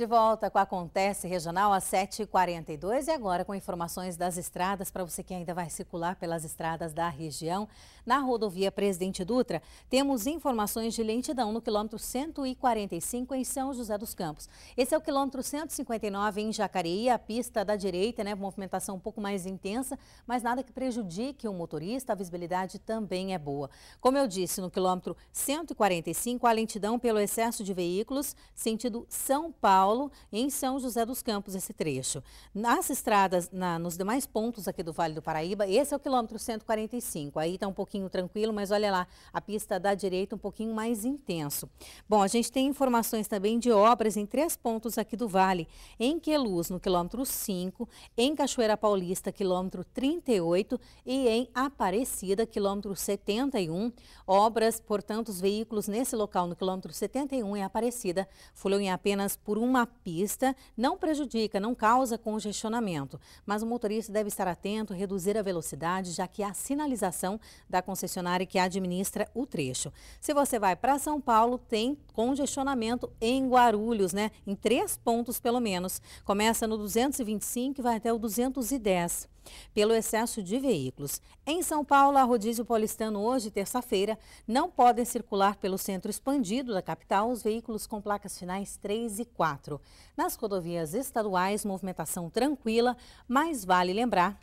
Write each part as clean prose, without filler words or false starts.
De volta com a Acontece Regional às 7h42 e agora com informações das estradas para você que ainda vai circular pelas estradas da região. Na rodovia Presidente Dutra, temos informações de lentidão no quilômetro 145 em São José dos Campos. Esse é o quilômetro 159 em Jacareí, a pista da direita, movimentação um pouco mais intensa, mas nada que prejudique o motorista, a visibilidade também é boa. Como eu disse, no quilômetro 145, a lentidão pelo excesso de veículos, sentido São Paulo, em São José dos Campos, esse trecho. Nas estradas, nos demais pontos aqui do Vale do Paraíba, esse é o quilômetro 145. Aí está um pouquinho tranquilo, mas olha lá, a pista da direita um pouquinho mais intenso. Bom, a gente tem informações também de obras em 3 pontos aqui do Vale. Em Queluz, no quilômetro 5, em Cachoeira Paulista, quilômetro 38 e em Aparecida, quilômetro 71. Obras, portanto, os veículos nesse local, no quilômetro 71 em Aparecida, fluem apenas por uma pista, não prejudica, não causa congestionamento. Mas o motorista deve estar atento, reduzir a velocidade, já que há sinalização da concessionária que administra o trecho. Se você vai para São Paulo, tem congestionamento em Guarulhos, em 3 pontos pelo menos. Começa no 225 e vai até o 210. Pelo excesso de veículos. Em São Paulo, a rodízio paulistano hoje, terça-feira, não podem circular pelo centro expandido da capital os veículos com placas finais 3 e 4. Nas rodovias estaduais, movimentação tranquila, mas vale lembrar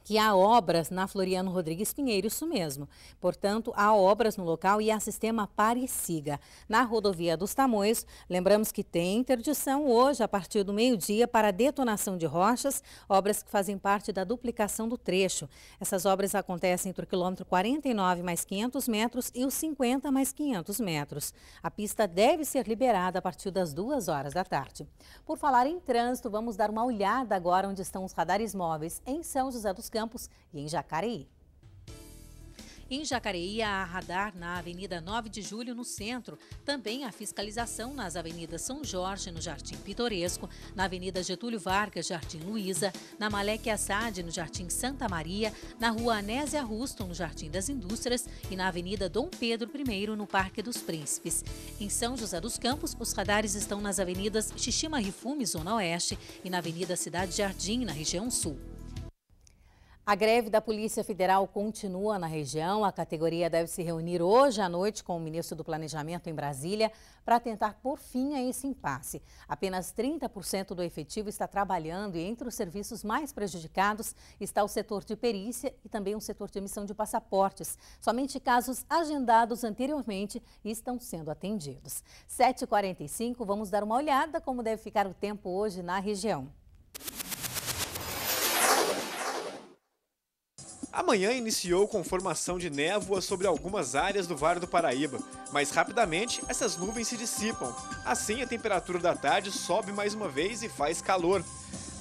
que há obras na Floriano Rodrigues Pinheiro, isso mesmo. Portanto, há obras no local e há sistema pare e siga. Na rodovia dos Tamoios, lembramos que tem interdição hoje, a partir do meio-dia, para detonação de rochas, obras que fazem parte da duplicação do trecho. Essas obras acontecem entre o quilômetro 49 mais 500 metros e os 50 mais 500 metros. A pista deve ser liberada a partir das 2 horas da tarde. Por falar em trânsito, vamos dar uma olhada agora onde estão os radares móveis em São José dos Campos e em Jacareí. Em Jacareí, há radar na Avenida 9 de Julho, no centro. Também há fiscalização nas avenidas São Jorge, no Jardim Pitoresco, na Avenida Getúlio Vargas, Jardim Luiza, na Malek Assad, no Jardim Santa Maria, na Rua Anésia Ruston, no Jardim das Indústrias e na Avenida Dom Pedro I, no Parque dos Príncipes. Em São José dos Campos, os radares estão nas avenidas Xixima Rifume, Zona Oeste, e na Avenida Cidade Jardim, na região Sul. A greve da Polícia Federal continua na região. A categoria deve se reunir hoje à noite com o ministro do Planejamento em Brasília para tentar pôr fim a esse impasse. Apenas 30% do efetivo está trabalhando e entre os serviços mais prejudicados está o setor de perícia e também o setor de emissão de passaportes. Somente casos agendados anteriormente estão sendo atendidos. 7h45, vamos dar uma olhada como deve ficar o tempo hoje na região. Amanhã iniciou com formação de névoa sobre algumas áreas do Vale do Paraíba, mas rapidamente essas nuvens se dissipam. Assim, a temperatura da tarde sobe mais uma vez e faz calor.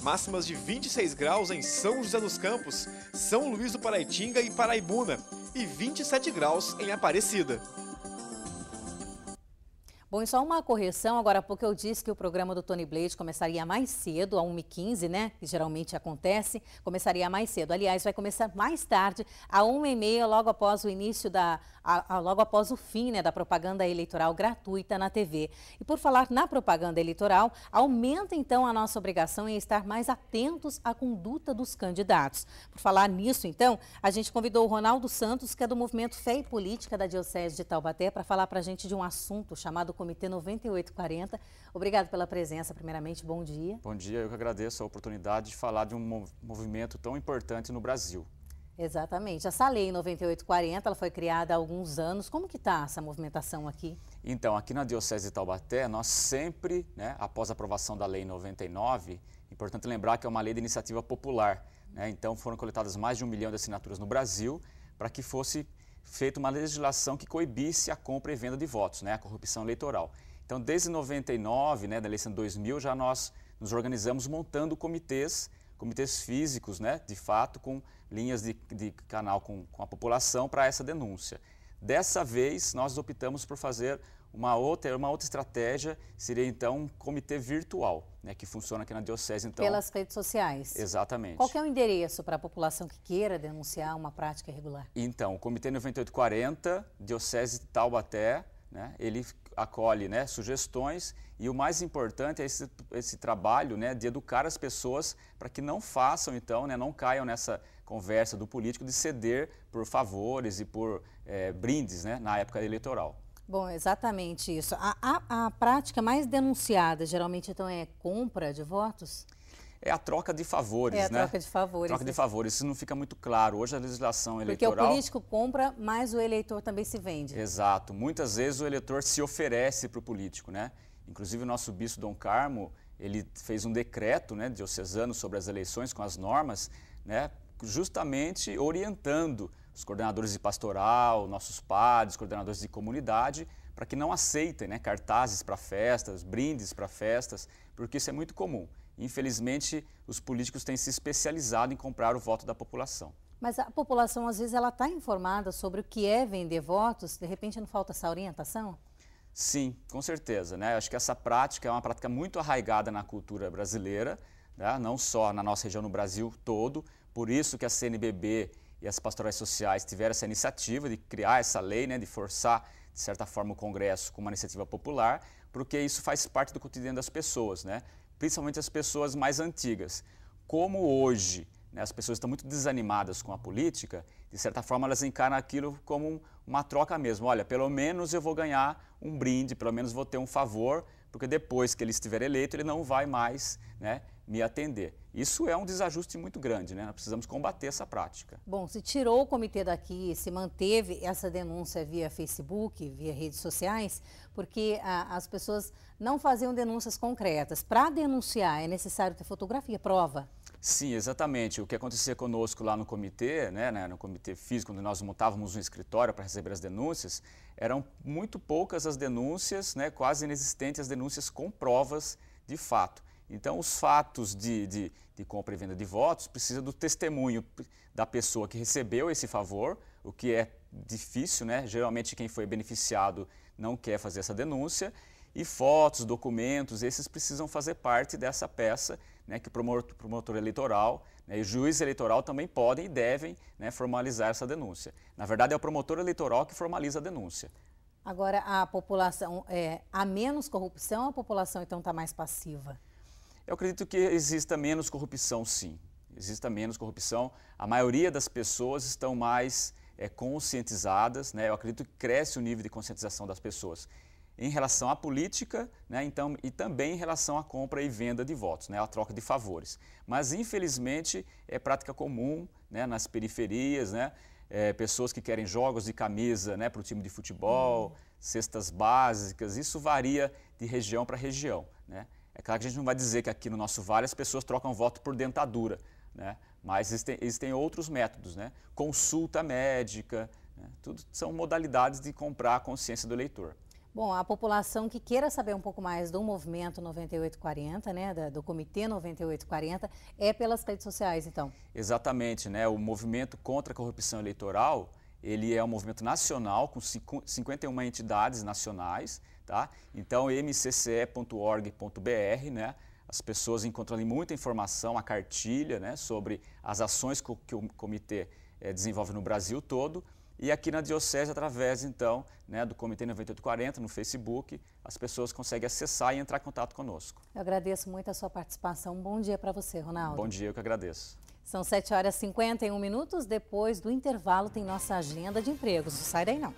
Máximas de 26 graus em São José dos Campos, São Luís do Paraitinga e Paraibuna e 27 graus em Aparecida. Bom, e só uma correção, agora há pouco eu disse que o programa do Tony Blade começaria mais cedo, às 1h15, que geralmente acontece, começaria mais cedo. Aliás, vai começar mais tarde, às 1h30, logo após o início logo após o fim, da propaganda eleitoral gratuita na TV. E por falar na propaganda eleitoral, aumenta então a nossa obrigação em estar mais atentos à conduta dos candidatos. Por falar nisso, então, a gente convidou o Ronaldo Santos, que é do Movimento Fé e Política da Diocese de Taubaté, para falar para a gente de um assunto chamado Comitê 9840. Obrigado pela presença, primeiramente, bom dia. Bom dia, eu que agradeço a oportunidade de falar de um movimento tão importante no Brasil. Exatamente. Essa lei 9840, ela foi criada há alguns anos. Como que está essa movimentação aqui? Então, aqui na Diocese de Taubaté, nós sempre, após a aprovação da Lei 99, importante lembrar que é uma lei de iniciativa popular, então foram coletadas mais de 1 milhão de assinaturas no Brasil para que fosse feita uma legislação que coibisse a compra e venda de votos, a corrupção eleitoral. Então, desde 99, da eleição de 2000, já nós nos organizamos montando comitês físicos, de fato, com linhas de canal com a população para essa denúncia. Dessa vez, nós optamos por fazer uma outra estratégia, seria então um comitê virtual, que funciona aqui na Diocese. Então, pelas redes sociais. Exatamente. Qual que é o endereço para a população que queira denunciar uma prática irregular? Então, o Comitê 9840, Diocese de Taubaté, ele acolhe, né, sugestões, e o mais importante é esse trabalho, né, de educar as pessoas para que não façam, então, né, não caiam nessa conversa do político de ceder por favores e por brindes, né, na época eleitoral. Bom, exatamente isso. A prática mais denunciada, geralmente, então, é compra de votos? É a troca de favores, né? É a troca de favores. Troca de favores, isso não fica muito claro. Hoje a legislação eleitoral... Porque o político compra, mas o eleitor também se vende. Exato. Muitas vezes o eleitor se oferece para o político, né? Inclusive o nosso bispo Dom Carmo, ele fez um decreto, né, diocesano sobre as eleições com as normas, né, justamente orientando os coordenadores de pastoral, nossos padres, coordenadores de comunidade, para que não aceitem, né, cartazes para festas, brindes para festas, porque isso é muito comum. Infelizmente, os políticos têm se especializado em comprar o voto da população. Mas a população, às vezes, ela está informada sobre o que é vender votos? De repente, não falta essa orientação? Sim, com certeza, né? Acho que essa prática é uma prática muito arraigada na cultura brasileira, né? Não só na nossa região, no Brasil todo. Por isso que a CNBB e as pastorais sociais tiveram essa iniciativa de criar essa lei, né? De forçar, de certa forma, o Congresso com uma iniciativa popular, porque isso faz parte do cotidiano das pessoas, né? Principalmente as pessoas mais antigas. Como hoje, né, as pessoas estão muito desanimadas com a política, de certa forma elas encaram aquilo como uma troca mesmo. Olha, pelo menos eu vou ganhar um brinde, pelo menos vou ter um favor, porque depois que ele estiver eleito, ele não vai mais, né, me atender. Isso é um desajuste muito grande, né? Nós precisamos combater essa prática. Bom, se tirou o comitê daqui, se manteve essa denúncia via Facebook, via redes sociais, porque as pessoas não faziam denúncias concretas. Para denunciar é necessário ter fotografia, prova. Sim, exatamente. O que acontecia conosco lá no comitê, né, no comitê físico, quando nós montávamos um escritório para receber as denúncias, eram muito poucas as denúncias, né, quase inexistentes as denúncias com provas de fato. Então, os fatos de compra e venda de votos precisam do testemunho da pessoa que recebeu esse favor, o que é difícil, né? Geralmente quem foi beneficiado não quer fazer essa denúncia, e fotos, documentos, esses precisam fazer parte dessa peça, né, que o promotor eleitoral, né, e o juiz eleitoral também podem e devem, né, formalizar essa denúncia. Na verdade, é o promotor eleitoral que formaliza a denúncia. Agora, a população, há menos corrupção, a população então está mais passiva? Eu acredito que exista menos corrupção, sim. Exista menos corrupção. A maioria das pessoas estão mais conscientizadas, né? Eu acredito que cresce o nível de conscientização das pessoas em relação à política, né? Então, e também em relação à compra e venda de votos, né? A troca de favores. Mas, infelizmente, é prática comum, né, nas periferias, né? Pessoas que querem jogos de camisa, né, para o time de futebol, cestas básicas, isso varia de região para região, né? É claro que a gente não vai dizer que aqui no nosso vale as pessoas trocam voto por dentadura, né? Mas existem outros métodos, né? Consulta médica, né? Tudo são modalidades de comprar a consciência do eleitor. Bom, a população que queira saber um pouco mais do movimento 9840, né, do Comitê 9840, é pelas redes sociais, então? Exatamente, né? O movimento contra a corrupção eleitoral, ele é um movimento nacional com 51 entidades nacionais, tá? Então, mcce.org.br, né? As pessoas encontram ali muita informação, a cartilha, né, sobre as ações que o comitê desenvolve no Brasil todo. E aqui na Diocese, através, então, né, do Comitê 9840, no Facebook, as pessoas conseguem acessar e entrar em contato conosco. Eu agradeço muito a sua participação. Um bom dia para você, Ronaldo. Bom dia, eu que agradeço. São 7h51. Depois do intervalo tem nossa agenda de empregos. Não sai daí não.